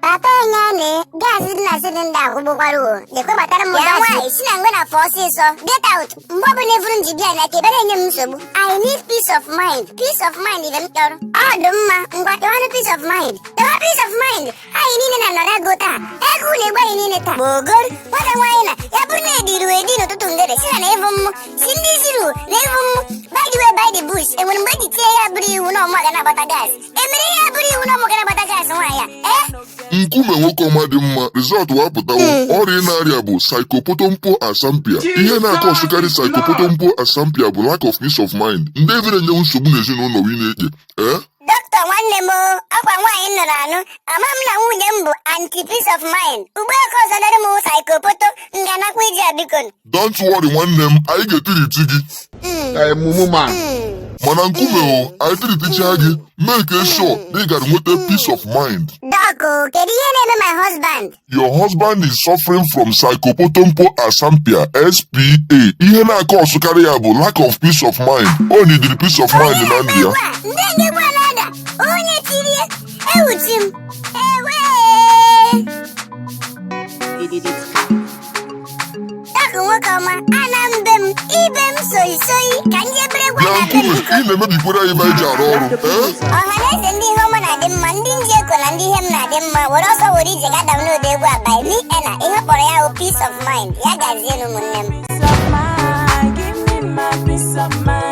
Papa nyane, gas na cylinder kubukwaro. Dekwe batara mu gas. Why? Sina ngona force so. Get out. Mbobo never njibia na ke bere nyem nsobu. I need peace of mind. Peace of mind even toro. Adumma, ngwa want peace of mind. The peace of mind. I need na nora gota. Egu le gwa ni neta. Bogor. Wada waina. Ya burne diru edino tutungere. Sina na evum. Sindi ziru. Na evum. By the way, by the bush. E when mbadi tie ya buri uno mo kana bata gas. Emere ya buri uno mo kana bata gas waya. Nkume nwoke ọma dị mma resọt wapụtawo ọrịa na-arịa bụ psychopotompo asampia. Ihe na-akọsụkarị psychopotompo asampia bụ lack of peace of mind. Ndị evere nye nsogbu n'ezinụlọ wi na-ekpe. Dọkịta nwanne m akwa nwaanyị nọ n'anụ ama m na nwunye m bụ anti peace of mind. Ugbu a ka ọzọ dara m psychopoto nganakwa iji abikon. Don't worry nwanne m, anyị ga-etiriti gị. Mana nkume anyị tiriticha gị make sure na ị gara nweta peace of mind. Dọkụ, kedu ihe na-eme my husband? Your husband is suffering from psychopotompo asampia SPA. Ihe na-akọsụkarị ya bụ lack of peace of mind. O nidiri peace of mind na ndụ ya. Ndị ngekwa na-ada onye tirie ewuchi m ewe. Dọkụ nwoke ọma ana mbe m ibe m soyi ka ndị ebere gwa na nkume ị na-emebikwara anyị ebe anyị ji arụ ọrụ. Ọhaneze ndị ihe ọma na-adị mma, ndị nji eko na ndị ihe m na-adị mma were ọsọ were ije ga download egwu a by Meella ihe kpọrọ ya bụ peace of mind. Ya gazie n'ụmụnne m. Give me my peace of mind.